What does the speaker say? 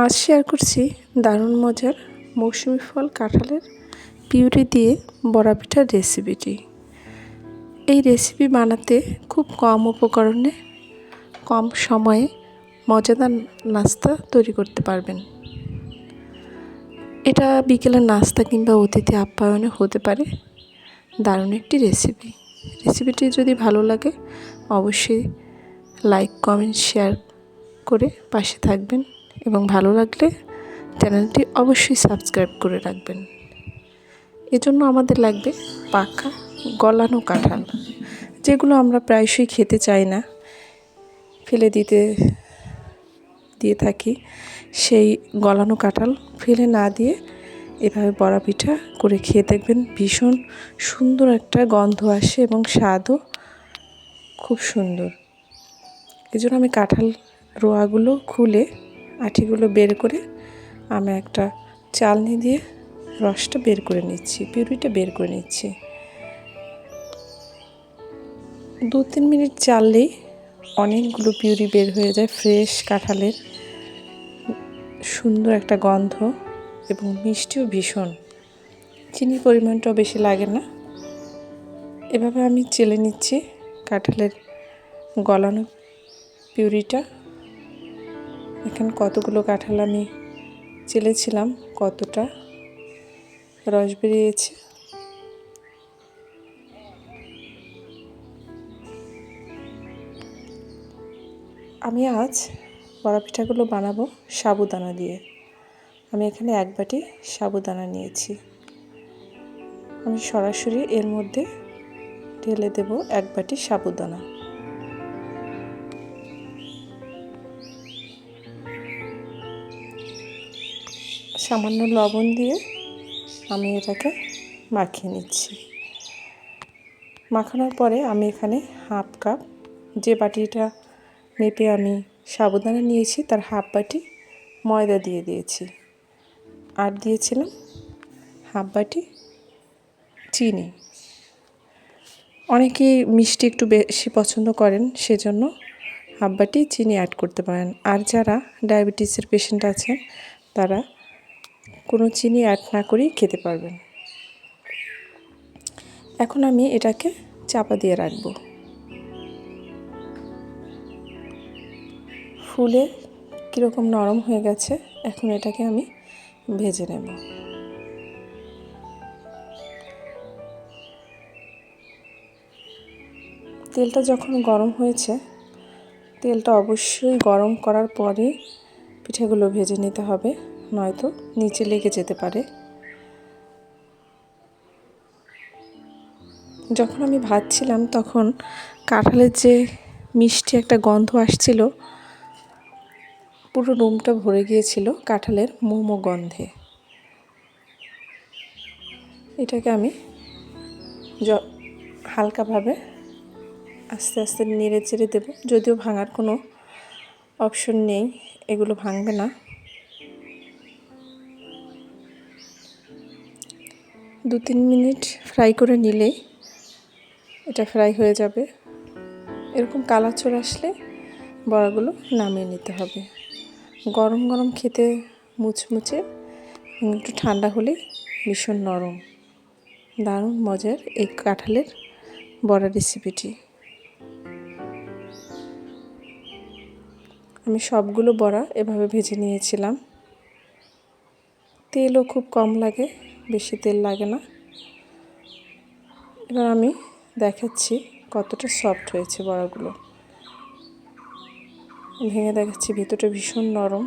আজ শেয়ার করছি দারুণ মজার মৌসুমি ফল কাঁঠালের পিউরি দিয়ে বড়া পিঠার রেসিপিটি। এই রেসিপি বানাতে খুব কম উপকরণে কম সময়ে মজাদার নাস্তা তৈরি করতে পারবেন। এটা বিকেলের নাস্তা কিংবা অতিথি আপ্যায়নে হতে পারে দারুণ একটি রেসিপিটি যদি ভালো লাগে অবশ্যই লাইক কমেন্ট শেয়ার করে পাশে থাকবেন এবং ভালো লাগলে চ্যানেলটি অবশ্যই সাবস্ক্রাইব করে রাখবেন। এজন্য আমাদের লাগবে পাকা গলানো কাঁঠাল, যেগুলো আমরা প্রায়শই খেতে চাই না, ফেলে দিয়ে থাকি। সেই গলানো কাঁঠাল ফেলে না দিয়ে এভাবে বড়া পিঠা করে খেয়ে দেখবেন, ভীষণ সুন্দর একটা গন্ধ আসে এবং স্বাদও খুব সুন্দর। এজন্য আমি কাঁঠাল রোয়াগুলো খুলে আঠিগুলো বের করে আমি একটা চালনি দিয়ে রসটা বের করে নিচ্ছি, পিউরিটা বের করে নিচ্ছি। 2-3 মিনিট চাললেই অনেকগুলো পিউরি বের হয়ে যায়। ফ্রেশ কাঁঠালের সুন্দর একটা গন্ধ এবং মিষ্টিও ভীষণ। চিনির পরিমাণটাও বেশি লাগে না। এভাবে আমি চেলে নিচ্ছি কাঁঠালের গলানো পিউরিটা। এখানে কতগুলো কাঁঠাল আমি চেলেছিলাম, কতটা রস বেরিয়েছে। আমি আজ বড়া পিঠাগুলো বানাবো সাবুদানা দিয়ে। আমি এখানে 1 বাটি সাবুদানা নিয়েছি। আমি সরাসরি এর মধ্যে ঢেলে দেব 1 বাটি সাবুদানা। সামান্য লবণ দিয়ে আমি এটাকে মাখিয়ে নিচ্ছি। মাখানোর পরে আমি এখানে 1/2 কাপ, যে বাটিটা মেপে আমি সাবুদানা নিয়েছি তার 1/2 বাটি ময়দা দিয়ে দিয়েছি, আর দিয়েছিলাম 1/2 বাটি চিনি। অনেকেই মিষ্টি একটু বেশি পছন্দ করেন, সেজন্য 1/2 বাটি চিনি অ্যাড করতে পারেন। আর যারা ডায়াবেটিসের পেশেন্ট আছেন তারা কোনো চিনি অ্যাড না করেই খেতে পারবেন। এখন আমি এটাকে চাপা দিয়ে রাখবো। ফুলে কীরকম নরম হয়ে গেছে, এখন এটাকে আমি ভেজে নেব। তেলটা যখন গরম হয়েছে, তেলটা অবশ্যই গরম করার পরে পিঠাগুলো ভেজে নিতে হবে, নয়তো নিচে লেগে যেতে পারে। যখন আমি ভাজছিলাম তখন কাঁঠালের যে মিষ্টি একটা গন্ধ আসছিল, পুরো রুমটা ভরে গিয়েছিল কাঁঠালের মোমো গন্ধে। এটাকে আমি হালকাভাবে আস্তে আস্তে নেড়ে চেড়ে দেবো। যদিও ভাঙার কোনো অপশন নেই, এগুলো ভাঙবে না। 2-3 মিনিট ফ্রাই করে নিলেই এটা ফ্রাই হয়ে যাবে। এরকম কালার চলে আসলে বড়াগুলো নামিয়ে নিতে হবে। গরম গরম খেতে মুচমুচে, একটু ঠান্ডা হলে ভীষণ নরম। দারুণ মজার এই কাঁঠালের বড়া রেসিপিটি। আমি সবগুলো বড়া এভাবে ভেজে নিয়েছিলাম। তেলও খুব কম লাগে, বেশি তেল লাগে না। এবার আমি দেখাচ্ছি কতটা সফট হয়েছে বড়াগুলো। ভেঙে দেখাচ্ছি, ভিতরটা ভীষণ নরম।